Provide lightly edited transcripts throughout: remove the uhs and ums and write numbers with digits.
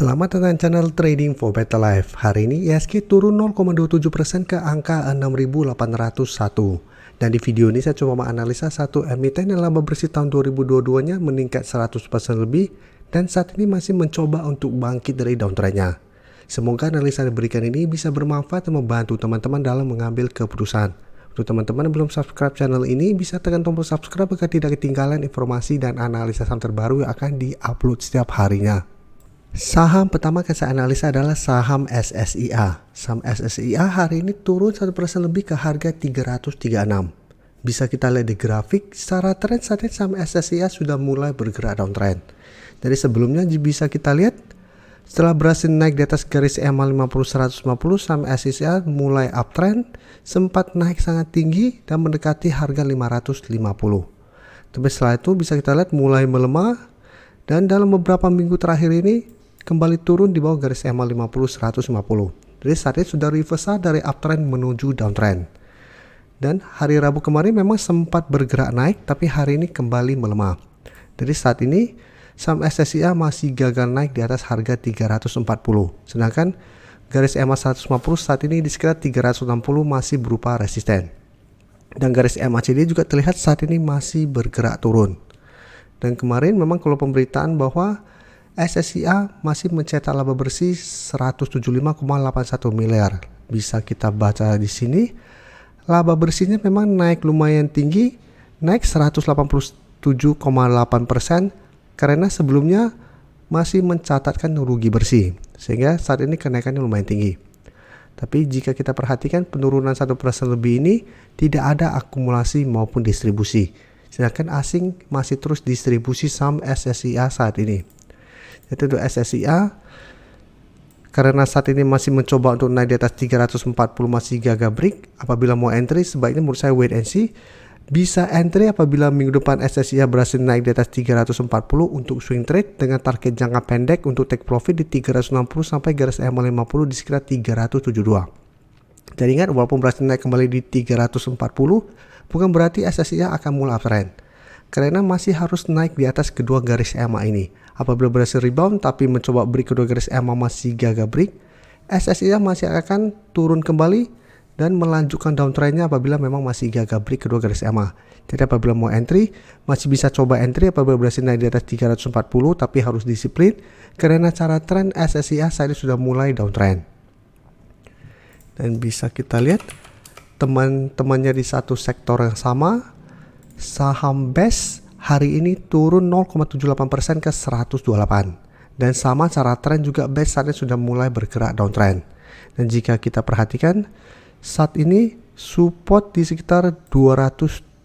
Selamat datang channel Trading for Better Life. Hari ini IHSG turun 0,27% ke angka 6.801. Dan di video ini saya coba menganalisa satu emiten yang laba bersih tahun 2022-nya meningkat 100% lebih dan saat ini masih mencoba untuk bangkit dari downtrend-nya. Semoga analisa yang diberikan ini bisa bermanfaat dan membantu teman-teman dalam mengambil keputusan. Untuk teman-teman yang belum subscribe channel ini, bisa tekan tombol subscribe agar tidak ketinggalan informasi dan analisa saham terbaru yang akan di-upload setiap harinya. Saham pertama yang saya analisa adalah saham SSIA. Saham SSIA hari ini turun 1% lebih ke harga 336. Bisa kita lihat di grafik, secara tren saat ini saham SSIA sudah mulai bergerak downtrend. Dari sebelumnya bisa kita lihat, setelah berhasil naik di atas garis EMA 50-150, saham SSIA mulai uptrend, sempat naik sangat tinggi dan mendekati harga 550. Tapi setelah itu bisa kita lihat mulai melemah dan dalam beberapa minggu terakhir ini kembali turun di bawah garis EMA 50-150. Jadi saat ini sudah reversal dari uptrend menuju downtrend. Dan hari Rabu kemarin memang sempat bergerak naik, tapi hari ini kembali melemah. Jadi saat ini saham SSIA masih gagal naik di atas harga 340. Sedangkan garis EMA 150 saat ini di sekitar 360 masih berupa resisten. Dan garis MACD juga terlihat saat ini masih bergerak turun. Dan kemarin memang kalau pemberitaan bahwa SSIA masih mencetak laba bersih 175,81 miliar. Bisa kita baca di sini, laba bersihnya memang naik lumayan tinggi, naik 187,8% karena sebelumnya masih mencatatkan rugi bersih, sehingga saat ini kenaikannya lumayan tinggi. Tapi jika kita perhatikan penurunan 1% lebih ini tidak ada akumulasi maupun distribusi. Sedangkan asing masih terus distribusi saham SSIA saat ini. Itu untuk SSIA, karena saat ini masih mencoba untuk naik di atas 340 masih gagal break. Apabila mau entry sebaiknya menurut saya wait and see. Bisa entry apabila minggu depan SSIA berhasil naik di atas 340 untuk swing trade dengan target jangka pendek untuk take profit di 360 sampai garis EMA 50 di sekitar 372. Jadi ingat, walaupun berhasil naik kembali di 340 bukan berarti SSIA akan mulai uptrend, karena masih harus naik di atas kedua garis EMA ini. Apabila berhasil rebound tapi mencoba break kedua garis EMA masih gagal break, SSIA masih akan turun kembali dan melanjutkan downtrendnya apabila memang masih gagal break kedua garis EMA. Jadi apabila mau entry, masih bisa coba entry apabila berhasil naik di atas 340, tapi harus disiplin karena cara tren SSIA saat ini sudah mulai downtrend. Dan bisa kita lihat teman-temannya di satu sektor yang sama, saham BES hari ini turun 0,78% ke 128. Dan sama cara tren juga BES saat ini sudah mulai bergerak downtrend. Dan jika kita perhatikan saat ini support di sekitar 127.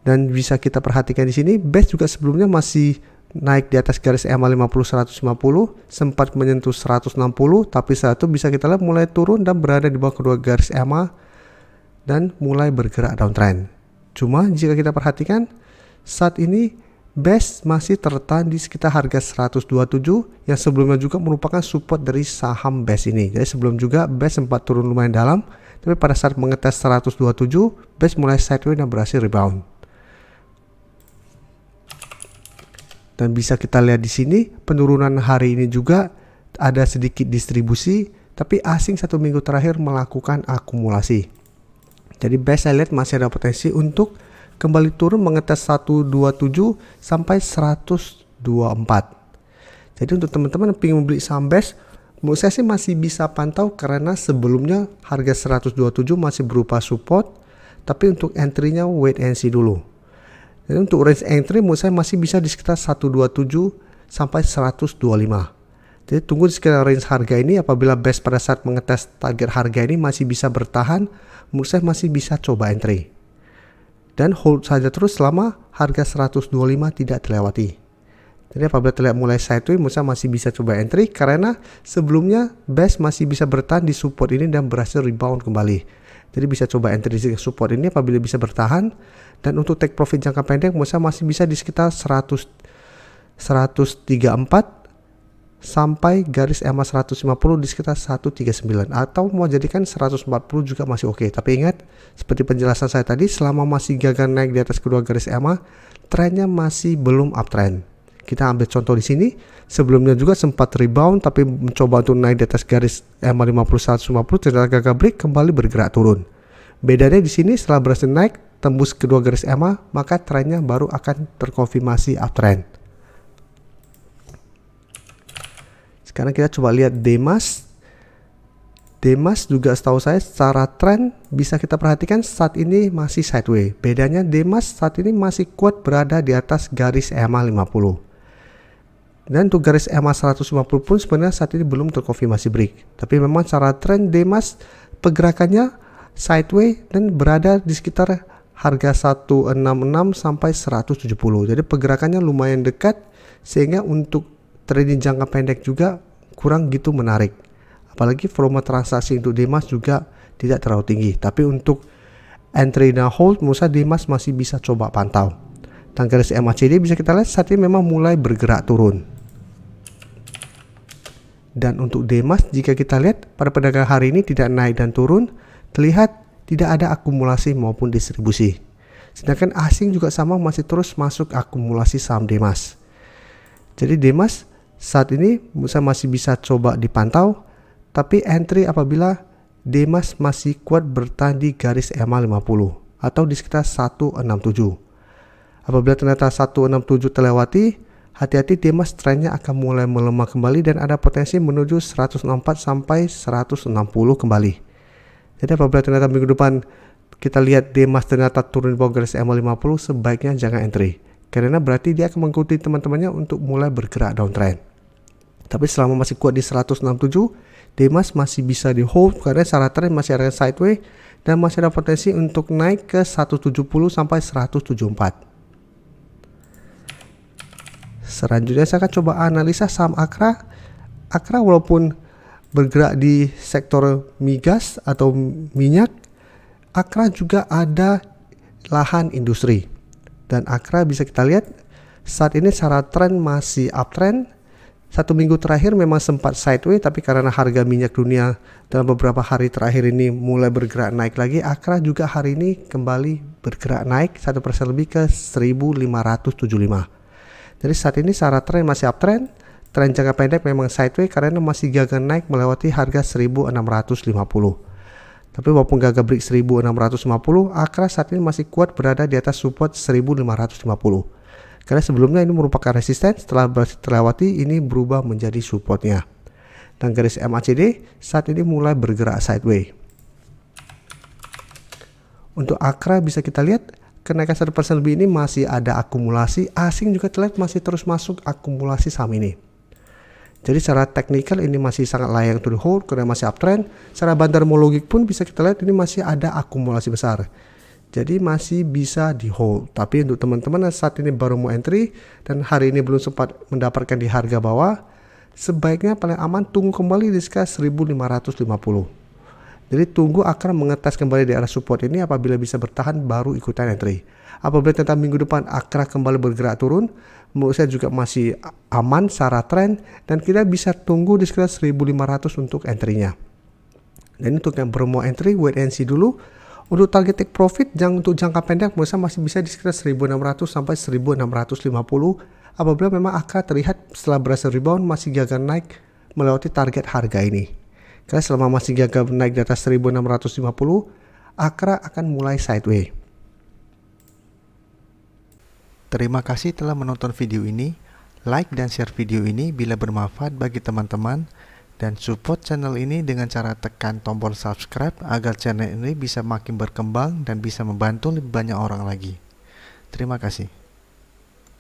Dan bisa kita perhatikan di sini BES juga sebelumnya masih naik di atas garis EMA 50-150, sempat menyentuh 160, tapi saat itu bisa kita lihat mulai turun dan berada di bawah kedua garis EMA dan mulai bergerak downtrend. Cuma jika kita perhatikan saat ini BES masih tertahan di sekitar harga 127 yang sebelumnya juga merupakan support dari saham BES ini. Jadi sebelum juga BES sempat turun lumayan dalam, tapi pada saat mengetes 127 BES mulai sideways dan berhasil rebound. Dan bisa kita lihat di sini penurunan hari ini juga ada sedikit distribusi, tapi asing satu minggu terakhir melakukan akumulasi. Jadi BES saya lihat masih ada potensi untuk kembali turun mengetes 127 sampai 124. Jadi untuk teman-teman yang ingin membeli saham BES, menurut saya sih masih bisa pantau karena sebelumnya harga 127 masih berupa support, tapi untuk entry-nya wait and see dulu. Jadi untuk range entry menurut saya masih bisa di sekitar 127 sampai 125. Jadi tunggu di sekitar range harga ini. Apabila BES pada saat mengetes target harga ini masih bisa bertahan, menurut saya masih bisa coba entry. Dan hold saja terus selama harga 125 tidak terlewati. Jadi apabila terlihat mulai sideways, menurut saya masih bisa coba entry karena sebelumnya BES masih bisa bertahan di support ini dan berhasil rebound kembali. Jadi bisa coba entry di support ini apabila bisa bertahan. Dan untuk take profit jangka pendek menurut saya masih bisa di sekitar 134 sampai garis EMA 150 di sekitar 139, atau mau jadikan 140 juga masih oke. Tapi ingat, seperti penjelasan saya tadi, selama masih gagal naik di atas kedua garis EMA, trennya masih belum uptrend. Kita ambil contoh di sini, sebelumnya juga sempat rebound tapi mencoba untuk naik di atas garis EMA 50 150, ternyata gagal break, kembali bergerak turun. Bedanya di sini setelah berhasil naik tembus kedua garis EMA, maka trennya baru akan terkonfirmasi uptrend. Sekarang kita coba lihat Demas. Demas juga setahu saya secara tren bisa kita perhatikan saat ini masih sideways. Bedanya Demas saat ini masih kuat berada di atas garis EMA 50. Dan untuk garis EMA 150 pun sebenarnya saat ini belum terkonfirmasi break. Tapi memang secara tren Demas pergerakannya sideways dan berada di sekitar harga 166 sampai 170. Jadi pergerakannya lumayan dekat sehingga untuk trading jangka pendek juga kurang gitu menarik. Apalagi volume transaksi untuk Demas juga tidak terlalu tinggi. Tapi untuk entry dan hold, menurut saya Demas masih bisa coba pantau. Dan garis MACD bisa kita lihat saat ini memang mulai bergerak turun. Dan untuk Demas jika kita lihat pada perdagangan hari ini tidak naik dan turun, terlihat tidak ada akumulasi maupun distribusi. Sedangkan asing juga sama masih terus masuk akumulasi saham Demas. Jadi Demas saat ini menurut saya masih bisa coba dipantau. Tapi entry apabila Demas masih kuat bertahan di garis EMA 50 atau di sekitar 167. Apabila ternyata 167 terlewati, hati-hati Demas trennya akan mulai melemah kembali dan ada potensi menuju 164 sampai 160 kembali. Jadi apabila ternyata minggu depan kita lihat Demas ternyata turun di bawah garis EMA 50, sebaiknya jangan entry. Karena berarti dia akan mengikuti teman-temannya untuk mulai bergerak downtrend. Tapi selama masih kuat di 167, Demas masih bisa di hold karena secara tren masih ada sideways dan masih ada potensi untuk naik ke 170 sampai 174. Selanjutnya saya akan coba analisa saham Akra. Akra walaupun bergerak di sektor migas atau minyak, Akra juga ada lahan industri. Dan Akra bisa kita lihat saat ini secara tren masih uptrend. Satu minggu terakhir memang sempat sideways, tapi karena harga minyak dunia dalam beberapa hari terakhir ini mulai bergerak naik lagi, Akra juga hari ini kembali bergerak naik 1% lebih ke 1575. Jadi saat ini secara tren masih uptrend, tren jangka pendek memang sideways karena masih gagal naik melewati harga 1650. Tapi walaupun gagal break 1650, Akra saat ini masih kuat berada di atas support 1550. Karena sebelumnya ini merupakan resisten, setelah berhasil terlewati ini berubah menjadi supportnya. Dan garis MACD saat ini mulai bergerak sideways. Untuk Akra bisa kita lihat kenaikan 1% lebih ini masih ada akumulasi, asing juga terlihat masih terus masuk akumulasi saham ini. Jadi secara teknikal ini masih sangat layak untuk di hold karena masih uptrend. Secara bandarmologik pun bisa kita lihat ini masih ada akumulasi besar. Jadi masih bisa di hold. Tapi untuk teman-teman yang saat ini baru mau entry dan hari ini belum sempat mendapatkan di harga bawah, sebaiknya paling aman tunggu kembali di sekitar 1550. Jadi tunggu akan mengetes kembali di area support ini, apabila bisa bertahan baru ikutan entry. Apabila ternyata minggu depan Akra kembali bergerak turun, menurut saya juga masih aman secara tren dan kita bisa tunggu di sekitar 1500 untuk entry-nya. Dan untuk yang baru mau entry, wait and see dulu. Untuk target take profit yang untuk jangka pendek menurut saya masih bisa di sekitar 1600 sampai 1650 apabila memang Akra terlihat setelah berhasil rebound masih gagal naik melewati target harga ini. Karena selama masih gagal naik di atas 1650, Akra akan mulai sideways. Terima kasih telah menonton video ini. Like dan share video ini bila bermanfaat bagi teman-teman. Dan support channel ini dengan cara tekan tombol subscribe agar channel ini bisa makin berkembang dan bisa membantu lebih banyak orang lagi. Terima kasih.